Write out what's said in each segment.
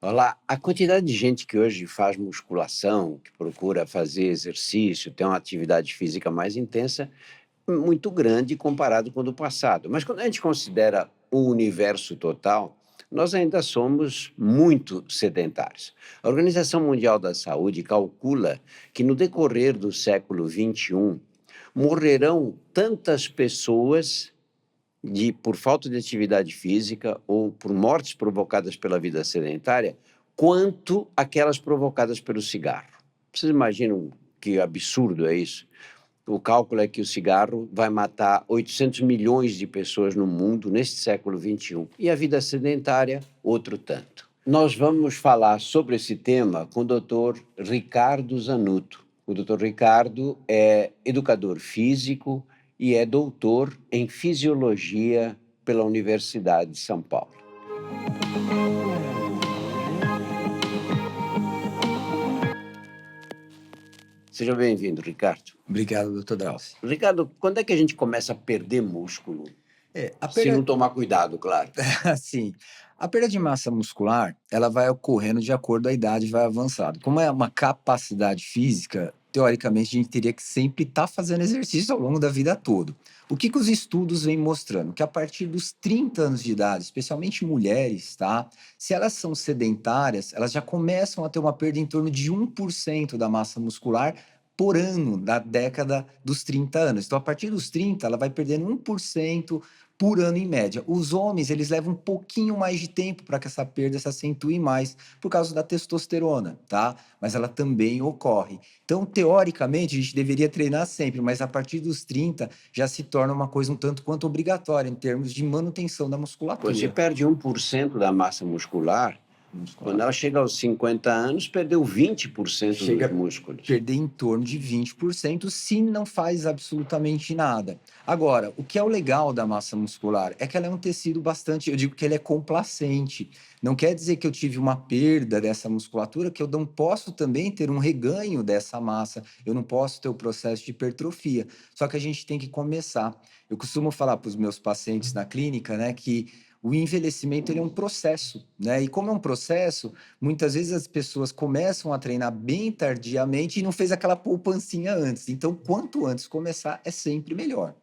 Olá, a quantidade de gente que hoje faz musculação, que procura fazer exercício, ter uma atividade física mais intensa, é muito grande comparado com o do passado. Mas quando a gente considera o universo total, nós ainda somos muito sedentários. A Organização Mundial da Saúde calcula que no decorrer do século XXI morrerão tantas pessoas por falta de atividade física ou por mortes provocadas pela vida sedentária, quanto aquelas provocadas pelo cigarro. Vocês imaginam que absurdo é isso? O cálculo é que o cigarro vai matar 800 milhões de pessoas no mundo neste século XXI. E a vida sedentária, outro tanto. Nós vamos falar sobre esse tema com o Dr. Ricardo Zanuto. O Dr. Ricardo é educador físico e é doutor em fisiologia pela Universidade de São Paulo. Seja bem-vindo, Ricardo. Obrigado, doutor Drauzio. Ricardo, quando é que a gente começa a perder músculo? A Se não perda, tomar cuidado, claro. assim, a perda de massa muscular, ela vai ocorrendo de acordo com a idade vai avançando. Como é uma capacidade física, teoricamente a gente teria que sempre estar fazendo exercício ao longo da vida toda. O que que os estudos vêm mostrando? Que a partir dos 30 anos de idade, especialmente mulheres, tá? Se elas são sedentárias, elas já começam a ter uma perda em torno de 1% da massa muscular por ano da década dos 30 anos. Então, a partir dos 30, ela vai perdendo 1% por ano em média. Os homens, eles levam um pouquinho mais de tempo para que essa perda se acentue mais, por causa da testosterona, tá? Mas ela também ocorre. Então, teoricamente, a gente deveria treinar sempre, mas a partir dos 30 já se torna uma coisa um tanto quanto obrigatória em termos de manutenção da Pois se musculatura. perde 1% da massa muscular, quando Muscular. ela chega aos 50 anos, perdeu 20% dos Chega a músculos. perder em torno de 20% se não faz absolutamente nada. Agora, o que é o legal da massa muscular é que ela é um tecido bastante, eu digo que ele é complacente. Não quer dizer que eu tive uma perda dessa musculatura, que eu não posso também ter um reganho dessa massa, eu não posso ter o processo de hipertrofia. Só que a gente tem que começar. Eu costumo falar para os meus pacientes na clínica, né, que o envelhecimento ele é um processo, né? E como é um processo, muitas vezes as pessoas começam a treinar bem tardiamente e não fez aquela poupancinha antes. Então, quanto antes começar, é sempre melhor.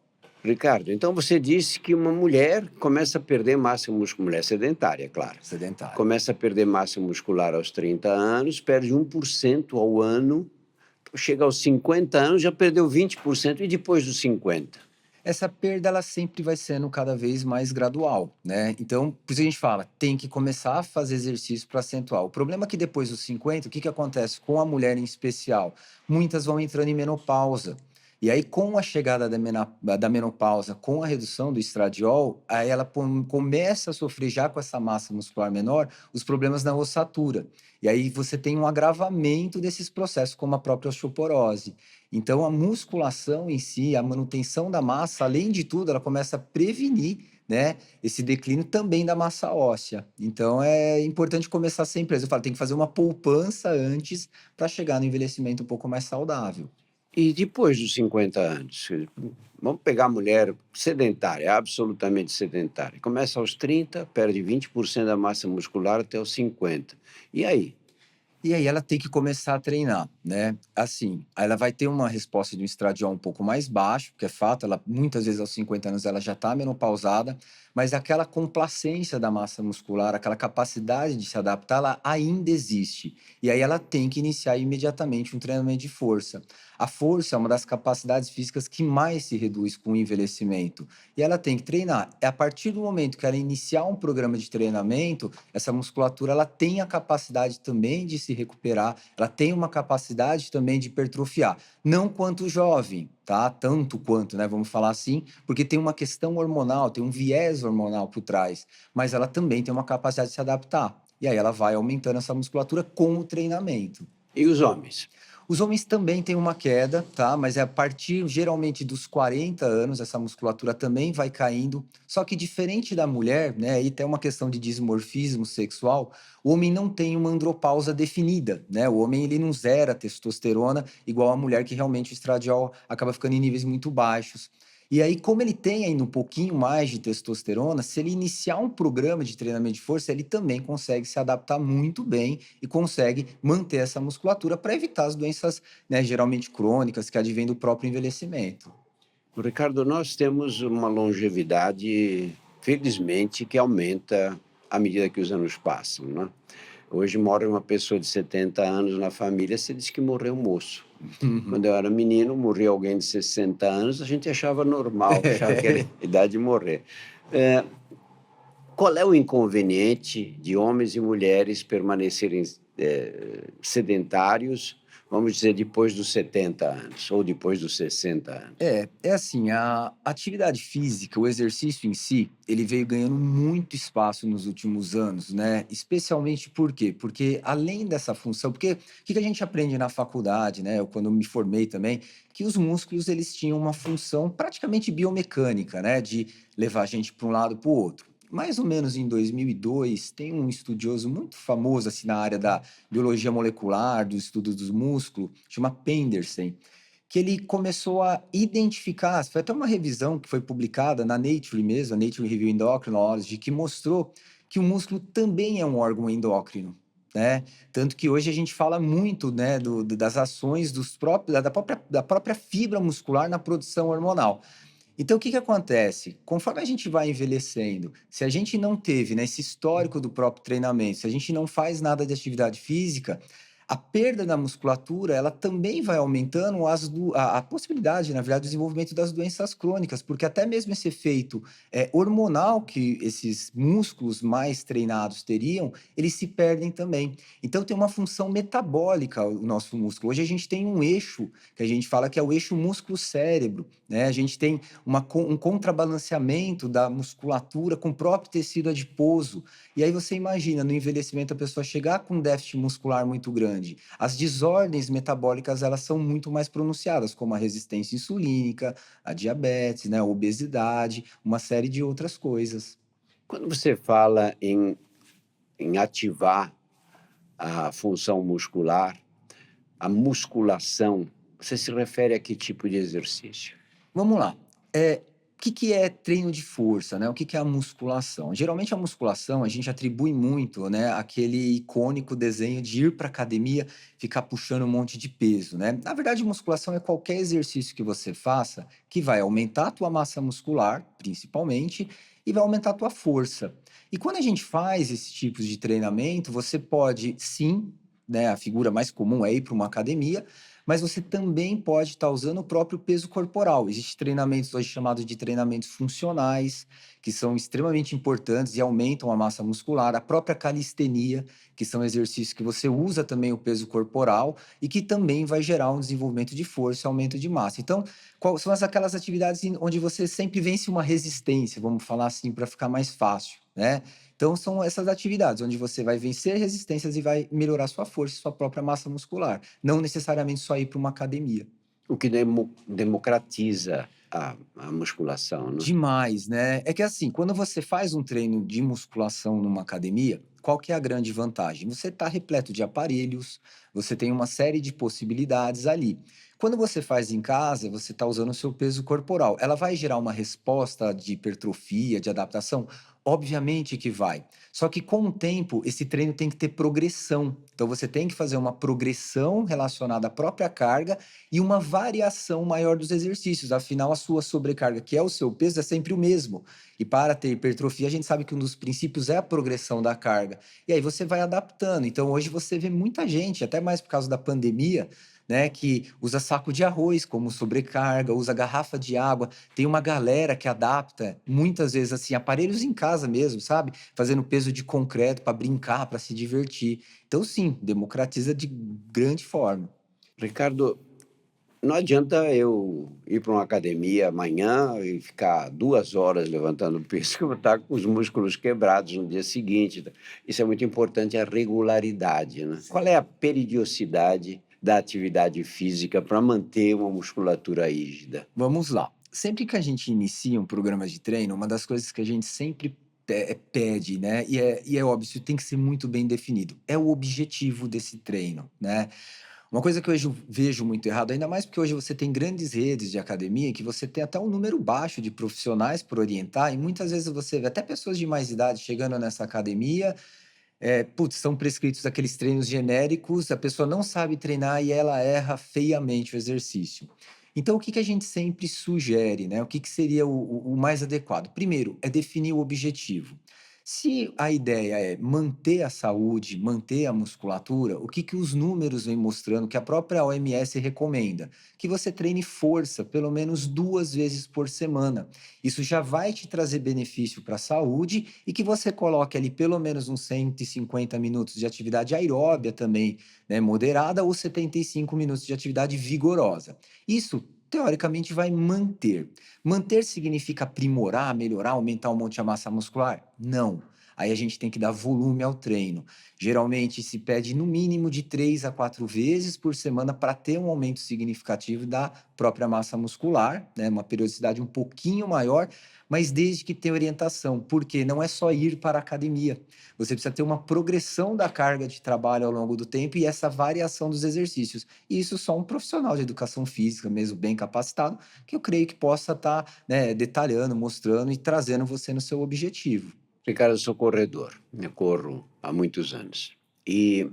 Ricardo, então você disse que uma mulher começa a perder massa muscular, mulher sedentária, claro. Sedentário. Começa a perder massa muscular aos 30 anos, perde 1% ao ano, chega aos 50 anos, já perdeu 20%, e depois dos 50? Essa perda ela sempre vai sendo cada vez mais gradual, né? Então, por isso a gente fala, tem que começar a fazer exercício para acentuar. O problema é que depois dos 50, o que que acontece com a mulher em especial? Muitas vão entrando em menopausa. E aí, com a chegada da menopausa, com a redução do estradiol, aí ela começa a sofrer já com essa massa muscular menor, os problemas na ossatura. E aí você tem um agravamento desses processos, como a própria osteoporose. Então, a musculação em si, a manutenção da massa, além de tudo, ela começa a prevenir, né, esse declínio também da massa óssea. Então, é importante começar sempre. Eu falo, tem que fazer uma poupança antes para chegar no envelhecimento um pouco mais saudável. E depois dos 50 anos? Vamos pegar a mulher sedentária, absolutamente sedentária. Começa aos 30, perde 20% da massa muscular até os 50. E aí? E aí ela tem que começar a treinar, né? Assim, aí ela vai ter uma resposta de um estradiol um pouco mais baixo, que é fato, ela muitas vezes aos 50 anos ela já está menopausada, mas aquela complacência da massa muscular, aquela capacidade de se adaptar, ela ainda existe. E aí ela tem que iniciar imediatamente um treinamento de força. A força é uma das capacidades físicas que mais se reduz com o envelhecimento. E ela tem que treinar. É a partir do momento que ela iniciar um programa de treinamento, essa musculatura ela tem a capacidade também de se recuperar, ela tem uma capacidade também de hipertrofiar. Não quanto jovem, tá? Tanto quanto, né? Vamos falar assim, porque tem uma questão hormonal, tem um viés hormonal por trás, mas ela também tem uma capacidade de se adaptar. E aí ela vai aumentando essa musculatura com o treinamento. E os homens? Os homens também têm uma queda, tá? Mas é a partir, geralmente, dos 40 anos, essa musculatura também vai caindo. Só que diferente da mulher, né? Aí tem uma questão de dismorfismo sexual. O homem não tem uma andropausa definida, né? O homem, ele não zera a testosterona igual a mulher, que realmente o estradiol acaba ficando em níveis muito baixos. E aí, como ele tem ainda um pouquinho mais de testosterona, se ele iniciar um programa de treinamento de força, ele também consegue se adaptar muito bem e consegue manter essa musculatura para evitar as doenças, né, geralmente crônicas, que advêm do próprio envelhecimento. Ricardo, nós temos uma longevidade, felizmente, que aumenta à medida que os anos passam, né? Hoje mora uma pessoa de 70 anos na família, se diz que morreu moço. Quando eu era menino, morria alguém de 60 anos, a gente achava normal, achava que era idade de morrer. Eh, Qual é o inconveniente de homens e mulheres permanecerem, sedentários, vamos dizer, depois dos 70 anos ou depois dos 60 anos? É assim, a atividade física, o exercício em si, ele veio ganhando muito espaço nos últimos anos, né, especialmente por quê? Porque além dessa função porque o que que a gente aprende na faculdade, né, eu quando me formei também, que os músculos eles tinham uma função praticamente biomecânica, né, de levar a gente para um lado para o outro. Mais ou menos em 2002, tem um estudioso muito famoso, assim, na área da biologia molecular, do estudo dos músculos, chama Pendersen, que ele começou a identificar, foi até uma revisão que foi publicada na Nature mesmo, a Nature Review Endocrinology, que mostrou que o músculo também é um órgão endócrino, né? Tanto que hoje a gente fala muito, né, das ações dos próprios, da própria fibra muscular na produção hormonal. Então, o que que acontece? Conforme a gente vai envelhecendo, se a gente não teve, né, esse histórico do próprio treinamento, se a gente não faz nada de atividade física, a perda da musculatura, ela também vai aumentando a possibilidade, na verdade, do desenvolvimento das doenças crônicas, porque até mesmo esse efeito hormonal que esses músculos mais treinados teriam, eles se perdem também. Então, tem uma função metabólica o nosso músculo. Hoje a gente tem um eixo, que a gente fala que é o eixo músculo-cérebro, né? A gente tem um contrabalanceamento da musculatura com o próprio tecido adiposo. E aí você imagina, no envelhecimento, a pessoa chegar com um déficit muscular muito grande. As desordens metabólicas, elas são muito mais pronunciadas, como a resistência insulínica, a diabetes, né, a obesidade, uma série de outras coisas. Quando você fala em ativar a função muscular, a musculação, você se refere a que tipo de exercício? Vamos lá. O que que é treino de força, né? O que que é a musculação? Geralmente a musculação a gente atribui muito, né, aquele icônico desenho de ir para academia, ficar puxando um monte de peso, né? Na verdade, musculação é qualquer exercício que você faça que vai aumentar a tua massa muscular, principalmente, e vai aumentar a tua força. E quando a gente faz esse tipo de treinamento, você pode sim, né, a figura mais comum é ir para uma academia, mas você também pode estar usando o próprio peso corporal. Existem treinamentos hoje chamados de treinamentos funcionais, que são extremamente importantes e aumentam a massa muscular. A própria calistenia, que são exercícios que você usa também o peso corporal e que também vai gerar um desenvolvimento de força e aumento de massa. Então, são aquelas atividades onde você sempre vence uma resistência, vamos falar assim, para ficar mais fácil, né? Então, são essas atividades onde você vai vencer resistências e vai melhorar sua força e sua própria massa muscular. Não necessariamente só ir para uma academia. O que democratiza a musculação, né? Demais, né? É que assim, quando você faz um treino de musculação numa academia, qual que é a grande vantagem? Você está repleto de aparelhos, você tem uma série de possibilidades ali. Quando você faz em casa, você está usando o seu peso corporal. Ela vai gerar uma resposta de hipertrofia, de adaptação? Obviamente que vai. Só que com o tempo, esse treino tem que ter progressão. Então você tem que fazer uma progressão relacionada à própria carga e uma variação maior dos exercícios. Afinal, a sua sobrecarga, que é o seu peso, é sempre o mesmo. E para ter hipertrofia, a gente sabe que um dos princípios é a progressão da carga. E aí você vai adaptando. Então, hoje você vê muita gente, até mais por causa da pandemia, né, que usa saco de arroz como sobrecarga, usa garrafa de água. Tem uma galera que adapta, muitas vezes, assim, aparelhos em casa mesmo, sabe? Fazendo peso de concreto para brincar, para se divertir. Então, sim, democratiza de grande forma. Ricardo, não adianta eu ir para uma academia amanhã e ficar 2 horas levantando peso, que eu vou estar com os músculos quebrados no dia seguinte. Isso é muito importante, a regularidade, né? Qual é a periodicidade da atividade física para manter uma musculatura rígida? Vamos lá. Sempre que a gente inicia um programa de treino, uma das coisas que a gente sempre pede, né? E é óbvio, isso tem que ser muito bem definido. É o objetivo desse treino, né? Uma coisa que hoje eu vejo muito errado, ainda mais porque hoje você tem grandes redes de academia que você tem até um número baixo de profissionais por orientar, e muitas vezes você vê até pessoas de mais idade chegando nessa academia, putz, são prescritos aqueles treinos genéricos, a pessoa não sabe treinar e ela erra feiamente o exercício. Então, o que que a gente sempre sugere, né? O que que seria o mais adequado? Primeiro, é definir o objetivo. Se a ideia é manter a saúde, manter a musculatura, o que que os números vêm mostrando, que a própria OMS recomenda? Que você treine força pelo menos 2 vezes por semana. Isso já vai te trazer benefício para a saúde e que você coloque ali pelo menos uns 150 minutos de atividade aeróbia também, né, moderada, ou 75 minutos de atividade vigorosa. Isso, teoricamente, vai manter. Manter significa aprimorar, melhorar, aumentar um monte a massa muscular? Não. Aí a gente tem que dar volume ao treino. Geralmente se pede no mínimo de 3 a 4 vezes por semana para ter um aumento significativo da própria massa muscular, né? Uma periodicidade um pouquinho maior, mas desde que tenha orientação, porque não é só ir para a academia. Você precisa ter uma progressão da carga de trabalho ao longo do tempo e essa variação dos exercícios. E isso só um profissional de educação física, mesmo bem capacitado, que eu creio que possa estar, né, detalhando, mostrando e trazendo você no seu objetivo. Ricardo, eu sou corredor, eu corro há muitos anos. E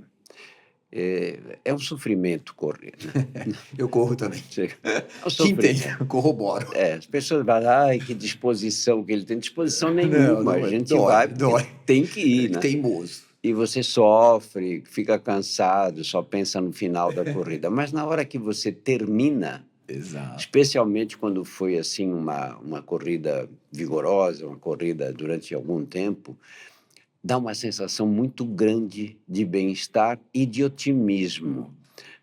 é um sofrimento correr, né? Eu corro também. É um Te entendo, sofrimento. corroboro. As pessoas falam, ai, que disposição que ele tem. Disposição Não, nenhuma, a não é. gente Dói, vai porque dói. tem que ir, né? Teimoso. E você sofre, fica cansado, só pensa no final da corrida. Mas na hora que você termina, Exato. especialmente quando foi assim uma corrida vigorosa, uma corrida durante algum tempo, dá uma sensação muito grande de bem-estar e de otimismo.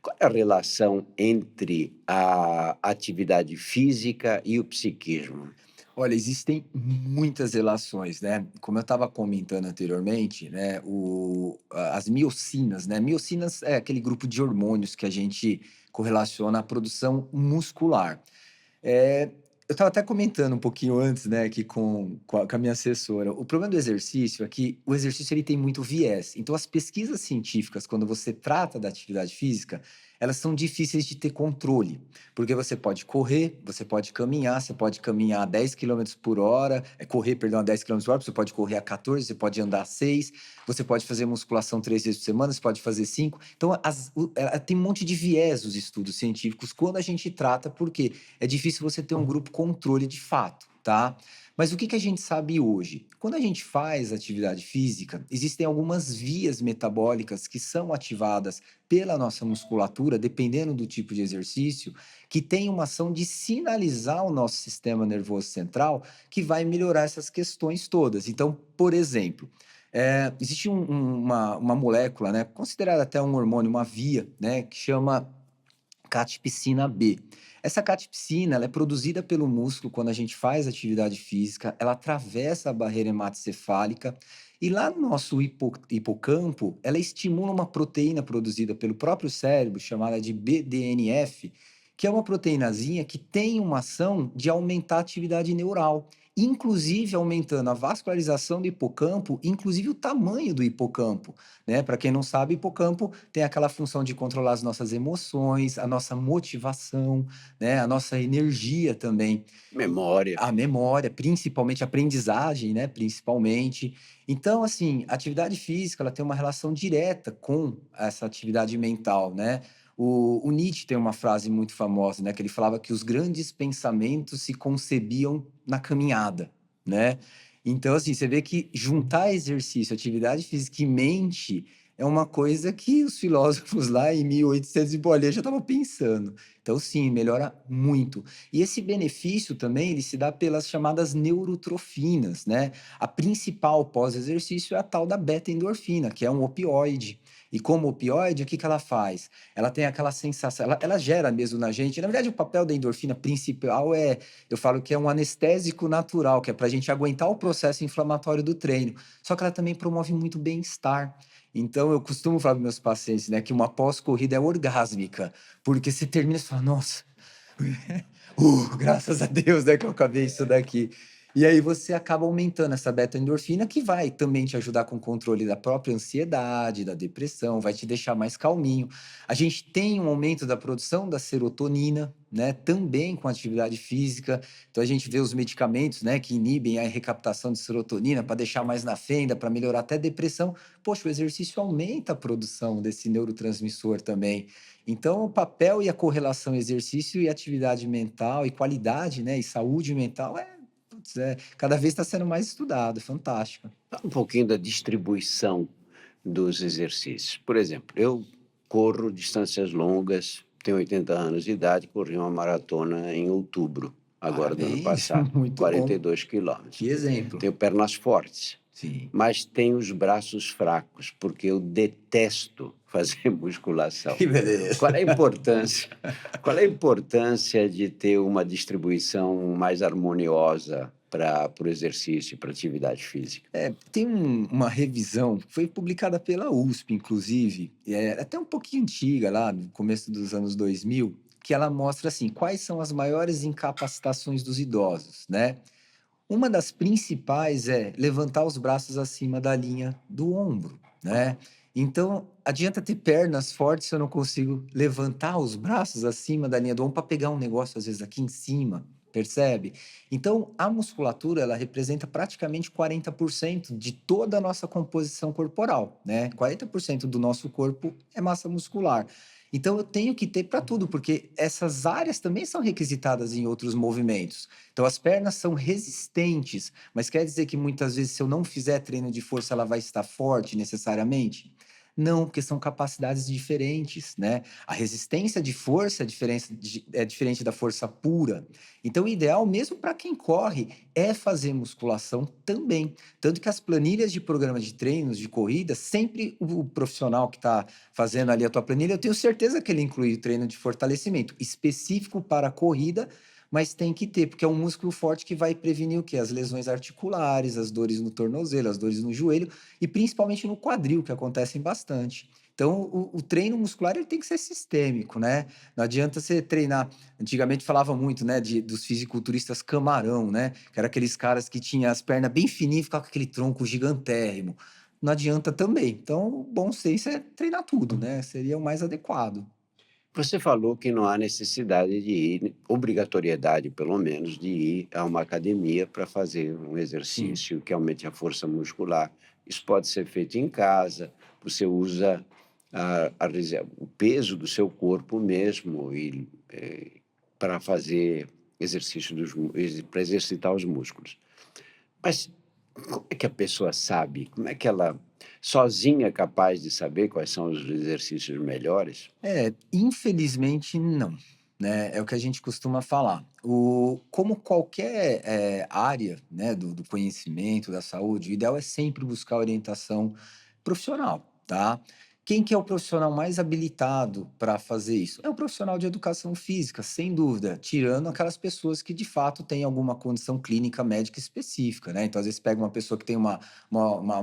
Qual é a relação entre a atividade física e o psiquismo? Olha, existem muitas relações, né? Como eu estava comentando anteriormente, né? As miocinas, né? Miocinas é aquele grupo de hormônios que a gente correlaciona à produção muscular. Eu estava até comentando um pouquinho antes, né, aqui com a minha assessora. O problema do exercício é que o exercício ele tem muito viés. Então, as pesquisas científicas, quando você trata da atividade física, elas são difíceis de ter controle, porque você pode correr, você pode caminhar a 10 quilômetros por hora, correr, perdão, a 10 quilômetros por hora, você pode correr a 14, você pode andar a 6, você pode fazer musculação 3 vezes por semana, você pode fazer 5. Então, tem um monte de viés os estudos científicos quando a gente trata, porque é difícil você ter um grupo controle de fato, tá? Mas o que que a gente sabe hoje? Quando a gente faz atividade física, existem algumas vias metabólicas que são ativadas pela nossa musculatura, dependendo do tipo de exercício, que tem uma ação de sinalizar o nosso sistema nervoso central, que vai melhorar essas questões todas. Então, por exemplo, existe uma molécula, né, considerada até um hormônio, uma via, né, que chama catepsina B. Essa catepsina, ela é produzida pelo músculo quando a gente faz atividade física, ela atravessa a barreira hematocefálica e lá no nosso hipocampo, ela estimula uma proteína produzida pelo próprio cérebro, chamada de BDNF, que é uma proteínazinha que tem uma ação de aumentar a atividade neural, inclusive aumentando a vascularização do hipocampo, inclusive o tamanho do hipocampo, né? Para quem não sabe, hipocampo tem aquela função de controlar as nossas emoções, a nossa motivação, né? A nossa energia também, Memória. a memória, principalmente a aprendizagem, né? Principalmente. Então, assim, a atividade física, ela tem uma relação direta com essa atividade mental, né? O Nietzsche tem uma frase muito famosa, né? Que ele falava que os grandes pensamentos se concebiam na caminhada, né? Então, assim, você vê que juntar exercício, atividade física e mente é uma coisa que os filósofos lá em 1800 e bolinha já estavam pensando. Então, sim, melhora muito. E esse benefício também, ele se dá pelas chamadas neurotrofinas, né? A principal pós-exercício é a tal da beta-endorfina, que é um opioide. E como opioide, o que que ela faz? Ela tem aquela sensação, ela gera mesmo na gente. Na verdade, o papel da endorfina principal eu falo que é um anestésico natural, que é para a gente aguentar o processo inflamatório do treino. Só que ela também promove muito bem-estar. Então, eu costumo falar para meus pacientes, né, que uma pós-corrida é orgásmica, porque você termina e fala, nossa, graças a Deus, né, que eu acabei isso daqui. E aí você acaba aumentando essa beta-endorfina que vai também te ajudar com o controle da própria ansiedade, da depressão, vai te deixar mais calminho. A gente tem um aumento da produção da serotonina, né, também com atividade física. Então a gente vê os medicamentos, né, que inibem a recaptação de serotonina para deixar mais na fenda, para melhorar até a depressão. Poxa, o exercício aumenta a produção desse neurotransmissor também. Então o papel e a correlação exercício e atividade mental e qualidade, né, e saúde mental putz, cada vez está sendo mais estudado, é fantástico. Fala um pouquinho da distribuição dos exercícios. Por exemplo, eu corro distâncias longas, tenho 80 anos de idade, corri uma maratona em outubro, agora do ano Parabéns, passado, muito bom. 42 quilômetros. Que exemplo. Tenho pernas fortes, Sim. mas tenho os braços fracos, porque eu detesto fazer musculação. Que beleza. Qual é a importância? Qual é a importância de ter uma distribuição mais harmoniosa para o exercício, para a atividade física? Tem uma revisão, foi publicada pela USP, inclusive, até um pouquinho antiga, lá no começo dos anos 2000, que ela mostra assim, quais são as maiores incapacitações dos idosos, né? Uma das principais é levantar os braços acima da linha do ombro, né? Então, adianta ter pernas fortes se eu não consigo levantar os braços acima da linha do ombro para pegar um negócio, às vezes, aqui em cima, percebe? Então, a musculatura, ela representa praticamente 40% de toda a nossa composição corporal, né? 40% do nosso corpo é massa muscular. Então, eu tenho que ter para tudo, porque essas áreas também são requisitadas em outros movimentos. Então as pernas são resistentes, mas quer dizer que muitas vezes se eu não fizer treino de força ela vai estar forte necessariamente? Não, porque são capacidades diferentes, né? A resistência de força é diferente da força pura. Então o ideal mesmo para quem corre é fazer musculação também. Tanto que as planilhas de programa de treinos de corrida, sempre o profissional que está fazendo ali a tua planilha, eu tenho certeza que ele inclui o treino de fortalecimento específico para a corrida, mas tem que ter, porque é um músculo forte que vai prevenir o quê? As lesões articulares, as dores no tornozelo, as dores no joelho e principalmente no quadril, que acontecem bastante. Então, o treino muscular ele tem que ser sistêmico, né? Não adianta você treinar. Antigamente falava muito, né, dos fisiculturistas camarão, né? Que eram aqueles caras que tinham as pernas bem fininhas e ficavam com aquele tronco gigantérrimo. Não adianta também. Então, o bom senso é treinar tudo, né? Seria o mais adequado. Você falou que não há necessidade de ir, obrigatoriedade pelo menos, de ir a uma academia para fazer um Sim. exercício que aumente a força muscular. Isso pode ser feito em casa, você usa o peso do seu corpo mesmo e, para fazer exercício para exercitar os músculos. Mas como é que a pessoa sabe? Como é que ela sozinha é capaz de saber quais são os exercícios melhores? Infelizmente não, né, é o que a gente costuma falar. Como qualquer, área, né, do conhecimento, da saúde, o ideal é sempre buscar orientação profissional, tá. Quem que é o profissional mais habilitado para fazer isso? É o profissional de educação física, sem dúvida, tirando aquelas pessoas que de fato têm alguma condição clínica médica específica, né, então às vezes pega uma pessoa que tem uma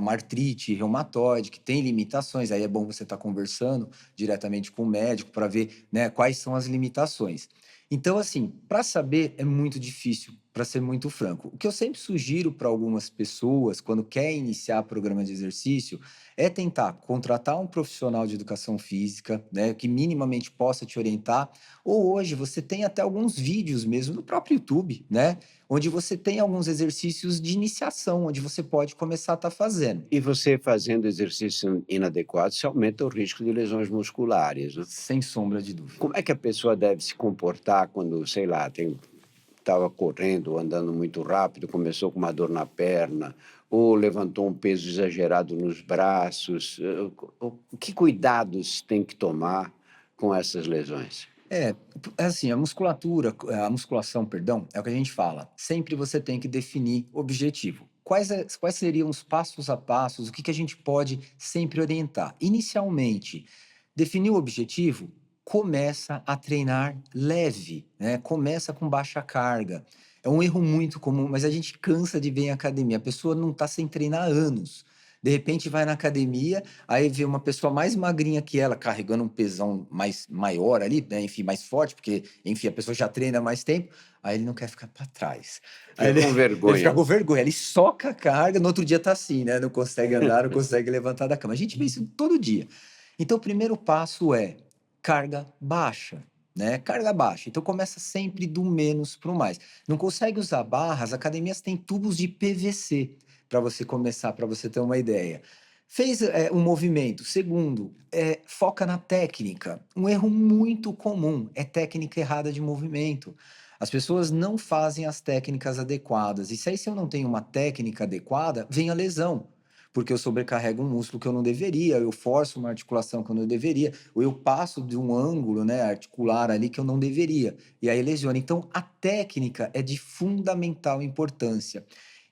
artrite reumatoide, que tem limitações, aí é bom você estar conversando diretamente com o médico para ver, né, quais são as limitações. Então, assim, para saber é muito difícil, para ser muito franco. O que eu sempre sugiro para algumas pessoas, quando quer iniciar programa de exercício, é tentar contratar um profissional de educação física, né, que minimamente possa te orientar. Ou hoje você tem até alguns vídeos mesmo no próprio YouTube, né, onde você tem alguns exercícios de iniciação, onde você pode começar a estar fazendo. E você fazendo exercício inadequado, você aumenta o risco de lesões musculares, né? Sem sombra de dúvida. Como é que a pessoa deve se comportar quando, sei lá, estava correndo, andando muito rápido, começou com uma dor na perna, ou levantou um peso exagerado nos braços? Que cuidados tem que tomar com essas lesões? Assim, a musculação, perdão, é o que a gente fala, sempre você tem que definir objetivo. Quais seriam os passos a passos, o que que a gente pode sempre orientar? Inicialmente, definir o objetivo, começa a treinar leve, né, começa com baixa carga. É um erro muito comum, mas a gente cansa de ver em academia, a pessoa não está sem treinar há anos, De repente vai na academia, aí vê uma pessoa mais magrinha que ela, carregando um pesão mais maior ali, né, enfim, mais forte, porque, enfim, a pessoa já treina há mais tempo, aí ele não quer ficar para trás. Aí Fica ele com ele fica vergonha. com vergonha, ele soca a carga, no outro dia tá assim, né, não consegue andar, não consegue levantar da cama. A gente vê isso todo dia. Então o primeiro passo é carga baixa, né, carga baixa. Então começa sempre do menos para o mais. Não consegue usar barra, as academias têm tubos de PVC para você começar, para você ter uma ideia. Fez, um movimento. Segundo, foca na técnica. Um erro muito comum é técnica errada de movimento. As pessoas não fazem as técnicas adequadas. E se aí se eu não tenho uma técnica adequada, vem a lesão. Porque eu sobrecarrego um músculo que eu não deveria, eu forço uma articulação que eu não deveria, ou eu passo de um ângulo, né, articular ali que eu não deveria. E aí lesiona. Então, a técnica é de fundamental importância.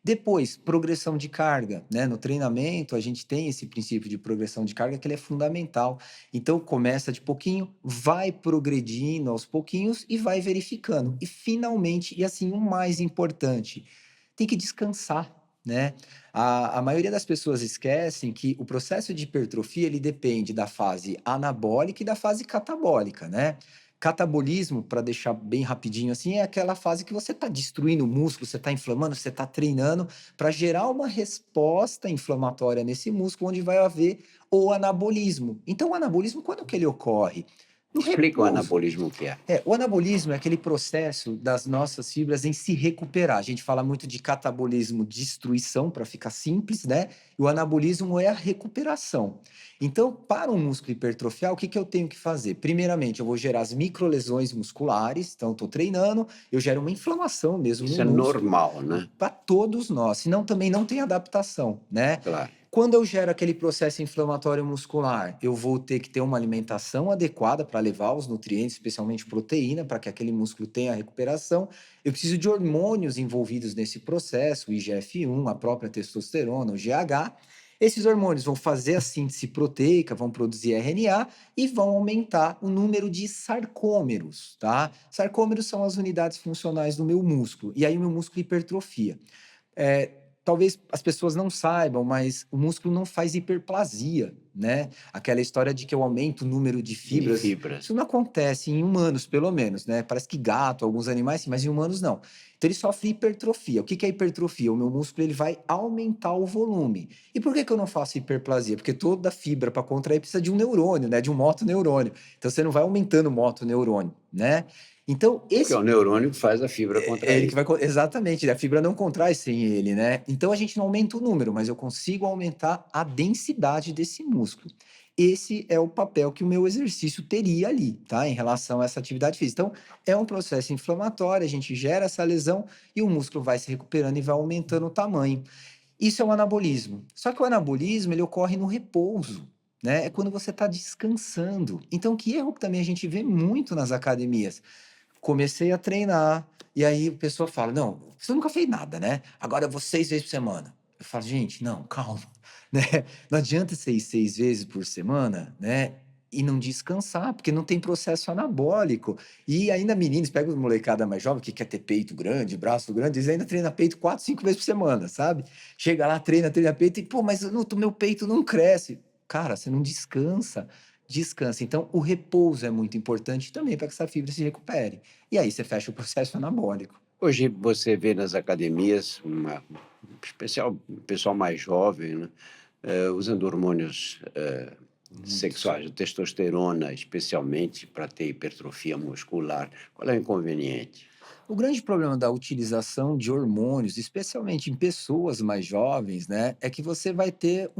Depois, progressão de carga, né? No treinamento, a gente tem esse princípio de progressão de carga que ele é fundamental. Então, começa de pouquinho, vai progredindo aos pouquinhos e vai verificando. E finalmente, e assim, o mais importante, tem que descansar, né? A maioria das pessoas esquecem que o processo de hipertrofia ele depende da fase anabólica e da fase catabólica, né? Catabolismo, para deixar bem rapidinho assim, é aquela fase que você está destruindo o músculo, você está inflamando, você está treinando para gerar uma resposta inflamatória nesse músculo, onde vai haver o anabolismo. Então, o anabolismo, quando que ele ocorre? No Explica o repouso. anabolismo o que é. O anabolismo é aquele processo das nossas fibras em se recuperar. A gente fala muito de catabolismo, destruição, para ficar simples, né? E o anabolismo é a recuperação. Então, para um músculo hipertrofiar, o que que eu tenho que fazer? Primeiramente, eu vou gerar as microlesões musculares. Então, estou treinando, eu gero uma inflamação mesmo no Isso é músculo, normal, né? para todos nós. Senão, também não tem adaptação, né? Claro. Quando eu gero aquele processo inflamatório muscular, eu vou ter que ter uma alimentação adequada para levar os nutrientes, especialmente proteína, para que aquele músculo tenha a recuperação. Eu preciso de hormônios envolvidos nesse processo, o IGF-1, a própria testosterona, o GH. Esses hormônios vão fazer a síntese proteica, vão produzir RNA e vão aumentar o número de sarcômeros, tá? Sarcômeros são as unidades funcionais do meu músculo, e aí o meu músculo hipertrofia. É, talvez as pessoas não saibam, mas o músculo não faz hiperplasia, né? Aquela história de que eu aumento o número de De fibras, fibras. isso não acontece em humanos, pelo menos, né? Parece que gato, alguns animais sim, mas em humanos não. Então ele sofre hipertrofia. O que que é hipertrofia? O meu músculo ele vai aumentar o volume. E por que que eu não faço hiperplasia? Porque toda fibra para contrair precisa de um neurônio, né? De um motoneurônio. Então você não vai aumentando o motoneurônio, né? Então Porque é o esse neurônio que faz a fibra é ele que contrair. vai exatamente, a fibra não contrai sem ele, né. Então a gente não aumenta o número, mas eu consigo aumentar a densidade desse músculo. Esse é o papel que o meu exercício teria ali, tá, em relação a essa atividade física. Então, é um processo inflamatório, a gente gera essa lesão e o músculo vai se recuperando e vai aumentando o tamanho. Isso é o anabolismo. Só que o anabolismo ele ocorre no repouso, né, é quando você está descansando. Então que erro que também a gente vê muito nas academias? Comecei a treinar, e aí a pessoa fala: "Não, você nunca fez nada, né? Agora eu vou 6 vezes por semana". Eu falo: "Gente, não, calma", né. Não adianta ser ir 6 vezes por semana, né, e não descansar, porque não tem processo anabólico. E ainda meninos, pega os molecada mais jovem que quer ter peito grande, braço grande, eles ainda treina peito 4, 5 vezes por semana, sabe. Chega lá, treina, treina peito e: "Pô, mas eu não meu peito não cresce". Cara, você não descansa. Descansa. Então, o repouso é muito importante também para que essa fibra se recupere. E aí você fecha o processo anabólico. Hoje você vê nas academias uma especial pessoal mais jovem, né, usando hormônios, Muitos. sexuais, testosterona, especialmente para ter hipertrofia muscular. Qual é o inconveniente? O grande problema da utilização de hormônios, especialmente em pessoas mais jovens, né, é que você vai ter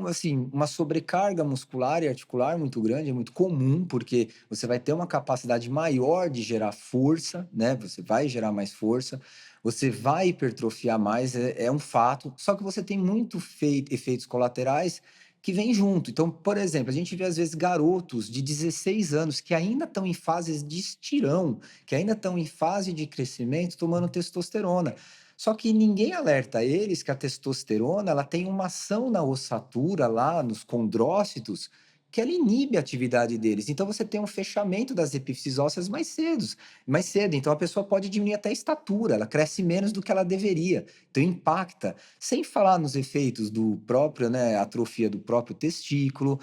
assim, uma sobrecarga muscular e articular muito grande, é muito comum, porque você vai ter uma capacidade maior de gerar força, né, você vai gerar mais força, você vai hipertrofiar mais, é um fato, só que você tem muito efeitos colaterais que vêm junto. Então, por exemplo, a gente vê às vezes garotos de 16 anos que ainda estão em fases de estirão, que ainda estão em fase de crescimento tomando testosterona. Só que ninguém alerta eles que a testosterona ela tem uma ação na ossatura lá, nos condrócitos, que ela inibe a atividade deles. Então você tem um fechamento das epífises ósseas mais cedo. Então a pessoa pode diminuir até a estatura, ela cresce menos do que ela deveria. Então impacta, sem falar nos efeitos do próprio, né, atrofia do próprio testículo,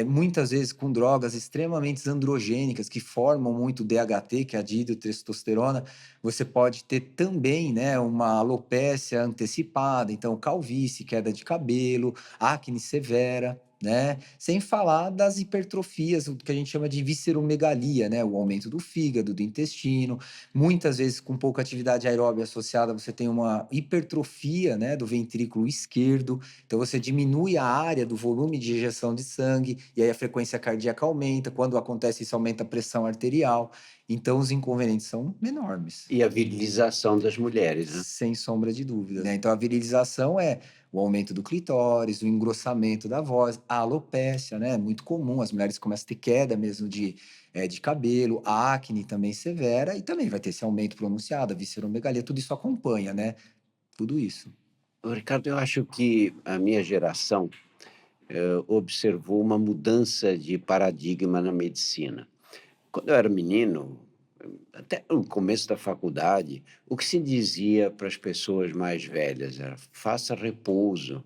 muitas vezes com drogas extremamente androgênicas que formam muito DHT, que é a dihidrotestosterona, você pode ter também, né, uma alopécia antecipada, então calvície, queda de cabelo, acne severa, né? Sem falar das hipertrofias, o que a gente chama de visceromegalia, né? O aumento do fígado, do intestino. Muitas vezes, com pouca atividade aeróbica associada, você tem uma hipertrofia, né, do ventrículo esquerdo. Então, você diminui a área do volume de ejeção de sangue, e aí a frequência cardíaca aumenta. Quando acontece isso, aumenta a pressão arterial. Então, os inconvenientes são enormes. E a virilização das mulheres, né? Sem sombra de dúvida, né? Então a virilização é o aumento do clitóris, o engrossamento da voz, a alopécia, né? Muito comum, as mulheres começam a ter queda mesmo de cabelo, a acne também severa, e também vai ter esse aumento pronunciado, a visceromegalia, tudo isso acompanha, né? Tudo isso. Ô, Ricardo, eu acho que a minha geração observou uma mudança de paradigma na medicina. Quando eu era menino, até no começo da faculdade, o que se dizia para as pessoas mais velhas era: faça repouso,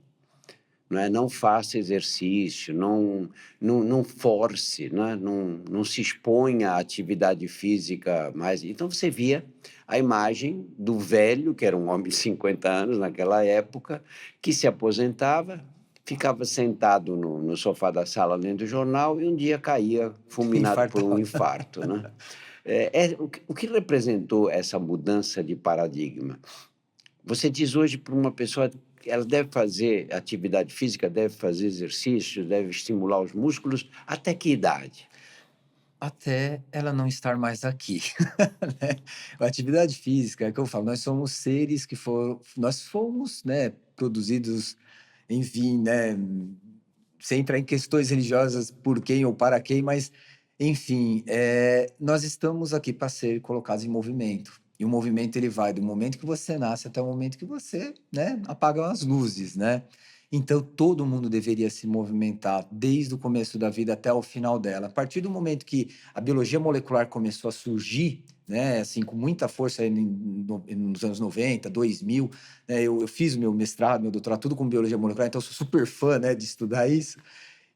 não é? Não faça exercício, não force, não é? Não se exponha à atividade física mais. Então você via a imagem do velho, que era um homem de 50 anos naquela época, que se aposentava, ficava sentado no sofá da sala lendo o jornal e um dia caía fulminado por um Infartava. infarto, né? O que representou essa mudança de paradigma? Você diz hoje para uma pessoa que ela deve fazer atividade física, deve fazer exercício, deve estimular os músculos, até que idade? Até ela não estar mais aqui, né. A atividade física, é que eu falo, nós somos seres que foram nós fomos, né, produzidos, enfim, né, sem entrar em questões religiosas por quem ou para quem, mas, enfim, nós estamos aqui para ser colocados em movimento. E o movimento ele vai do momento que você nasce até o momento que você, né, apaga as luzes, né. Então todo mundo deveria se movimentar desde o começo da vida até o final dela. A partir do momento que a biologia molecular começou a surgir, né, assim, com muita força aí nos anos 90, 2000, né, eu fiz o meu mestrado, meu doutorado, tudo com biologia molecular, então eu sou super fã, né, de estudar isso.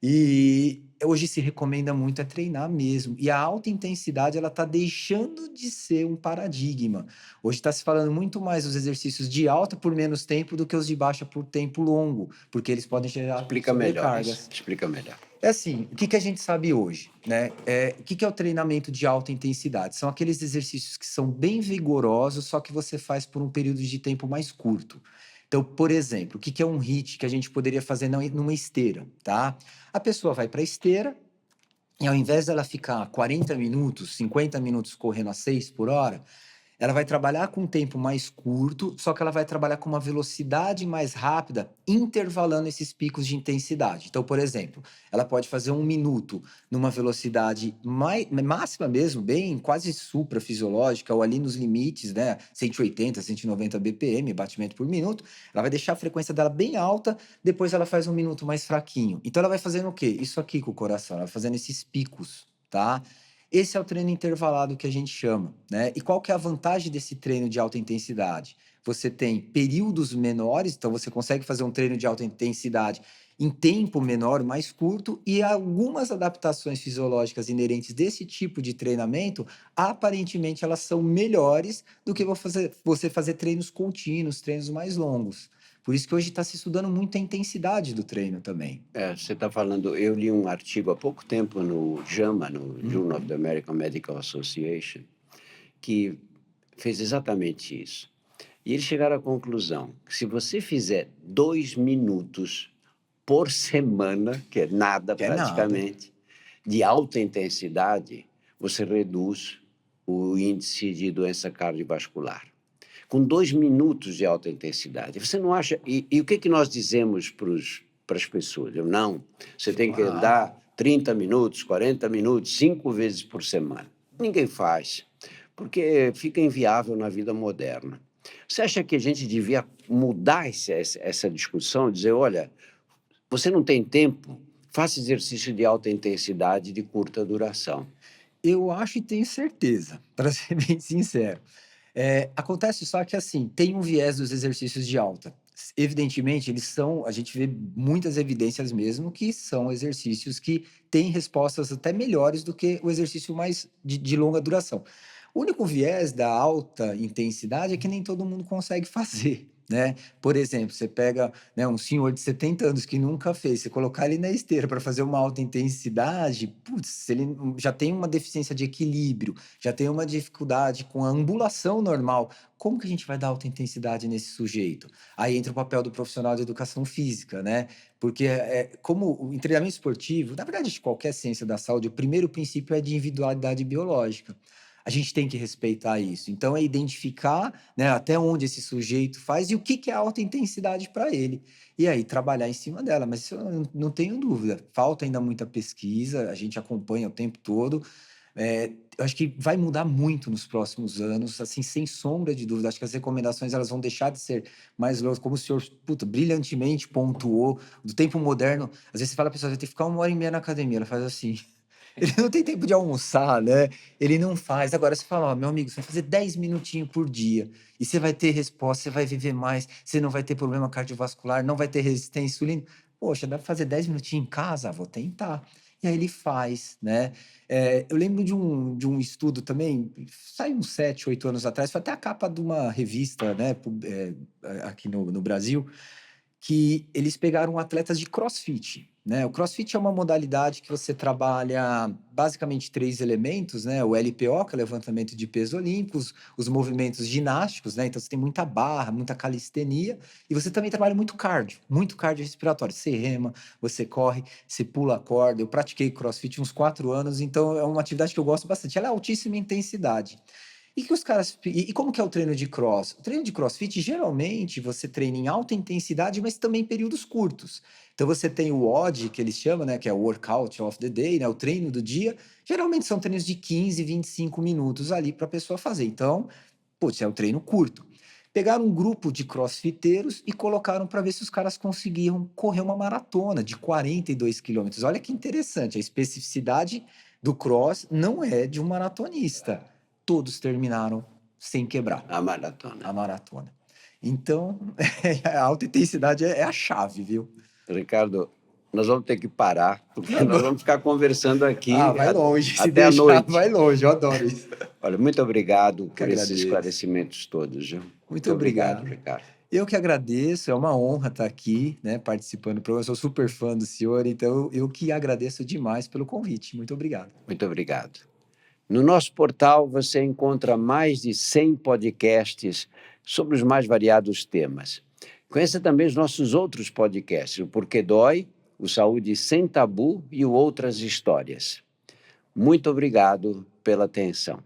E hoje se recomenda muito treinar mesmo. E a alta intensidade, ela está deixando de ser um paradigma. Hoje está se falando muito mais dos exercícios de alta por menos tempo do que os de baixa por tempo longo, porque eles podem gerar Explica melhor isso, sobrecargas. explica melhor. É assim, o que que a gente sabe hoje, né? O que que é o treinamento de alta intensidade? São aqueles exercícios que são bem vigorosos, só que você faz por um período de tempo mais curto. Então, por exemplo, o que que é um HIIT que a gente poderia fazer numa esteira, tá? A pessoa vai para a esteira e ao invés dela ficar 40 minutos, 50 minutos correndo a 6 por hora, ela vai trabalhar com um tempo mais curto, só que ela vai trabalhar com uma velocidade mais rápida, intervalando esses picos de intensidade. Então, por exemplo, ela pode fazer 1 minuto numa velocidade máxima mesmo, bem quase suprafisiológica, ou ali nos limites, né? 180, 190 BPM, batimento por minuto. Ela vai deixar a frequência dela bem alta, depois ela faz 1 minuto mais fraquinho. Então, ela vai fazendo o quê? Isso aqui com o coração, ela vai fazendo esses picos, tá? Esse é o treino intervalado que a gente chama, né? E qual que é a vantagem desse treino de alta intensidade? Você tem períodos menores, então você consegue fazer um treino de alta intensidade em tempo menor, mais curto, e algumas adaptações fisiológicas inerentes desse tipo de treinamento, aparentemente elas são melhores do que você fazer treinos contínuos, treinos mais longos. Por isso que hoje está se estudando muito a intensidade do treino também. Você está falando, eu li um artigo há pouco tempo no JAMA, no Journal of Uhum. the American Medical Association, que fez exatamente isso. E eles chegaram à conclusão que se você fizer 2 minutos por semana, que é nada Que é nada. praticamente, de alta intensidade, você reduz o índice de doença cardiovascular. Com 2 minutos de alta intensidade. Você não acha. E o que nós dizemos para as pessoas? Não, você tem que Ah, andar 30 minutos, 40 minutos, 5 vezes por semana. Ninguém faz, porque fica inviável na vida moderna. Você acha que a gente devia mudar essa discussão, dizer: olha, você não tem tempo, faça exercício de alta intensidade e de curta duração. Eu acho e tenho certeza, para ser bem sincero. Acontece só que, assim, tem um viés dos exercícios de alta. Evidentemente, eles são a gente vê muitas evidências mesmo que são exercícios que têm respostas até melhores do que o exercício mais de longa duração. O único viés da alta intensidade é que nem todo mundo consegue fazer, né. Por exemplo, você pega, né, um senhor de 70 anos que nunca fez, você colocar ele na esteira para fazer uma alta intensidade, putz, ele já tem uma deficiência de equilíbrio, já tem uma dificuldade com a ambulação normal, como que a gente vai dar alta intensidade nesse sujeito? Aí entra o papel do profissional de educação física, né, porque, como em treinamento esportivo, na verdade de qualquer ciência da saúde, o primeiro princípio é de individualidade biológica. A gente tem que respeitar isso. Então é identificar, né, até onde esse sujeito faz e o que que é alta intensidade para ele. E aí trabalhar em cima dela, mas isso eu não tenho dúvida, falta ainda muita pesquisa, a gente acompanha o tempo todo, eu acho que vai mudar muito nos próximos anos, assim, sem sombra de dúvida. Acho que as recomendações elas vão deixar de ser mais longas, como o senhor, puta, brilhantemente pontuou, do tempo moderno. Às vezes você fala: "A pessoa vai ter que ficar 1 hora e meia na academia", ela faz assim. Ele não tem tempo de almoçar, né, ele não faz. Agora você fala: "Ó, meu amigo, você vai fazer 10 minutinhos por dia, e você vai ter resposta, você vai viver mais, você não vai ter problema cardiovascular, não vai ter resistência à insulina". Poxa, dá pra fazer 10 minutinhos em casa? Ah, vou tentar. E aí ele faz, né. Eu lembro de um estudo também, saiu uns 7, 8 anos atrás, foi até a capa de uma revista, né, aqui no Brasil, que eles pegaram atletas de CrossFit, né. O CrossFit é uma modalidade que você trabalha basicamente 3 elementos, né, o LPO, que é o levantamento de peso olímpicos, os movimentos ginásticos, né, então você tem muita barra, muita calistenia, e você também trabalha muito cardio respiratório. Você rema, você corre, você pula a corda. Eu pratiquei CrossFit uns 4 anos, então é uma atividade que eu gosto bastante. Ela é altíssima intensidade. E que os caras e como que é o treino de cross? O treino de crossfit, geralmente, você treina em alta intensidade, mas também em períodos curtos. Então você tem o WOD, que eles chamam, né, que é o workout of the day, né, o treino do dia. Geralmente são treinos de 15, 25 minutos ali para a pessoa fazer. Então, putz, é um treino curto. Pegaram um grupo de crossfiteiros e colocaram para ver se os caras conseguiam correr uma maratona de 42 quilômetros. Olha que interessante, a especificidade do cross não é de um maratonista. Todos terminaram sem quebrar A maratona. a maratona. Então, a alta intensidade é a chave, viu. Ricardo, nós vamos ter que parar, porque Tá nós bom. vamos ficar conversando Ah, aqui vai longe, se até a deixar noite. vai longe, eu adoro isso. Olha, muito obrigado Que por esses agradeço. esclarecimentos todos, viu? Muito Muito obrigado, obrigado. Ricardo. Eu que agradeço, é uma honra estar aqui, né, participando do programa, eu sou super fã do senhor, então eu que agradeço demais pelo convite. Muito obrigado. Muito obrigado. No nosso portal você encontra mais de 100 podcasts sobre os mais variados temas. Conheça também os nossos outros podcasts, o Porquê Dói, o Saúde Sem Tabu e o Outras Histórias. Muito obrigado pela atenção.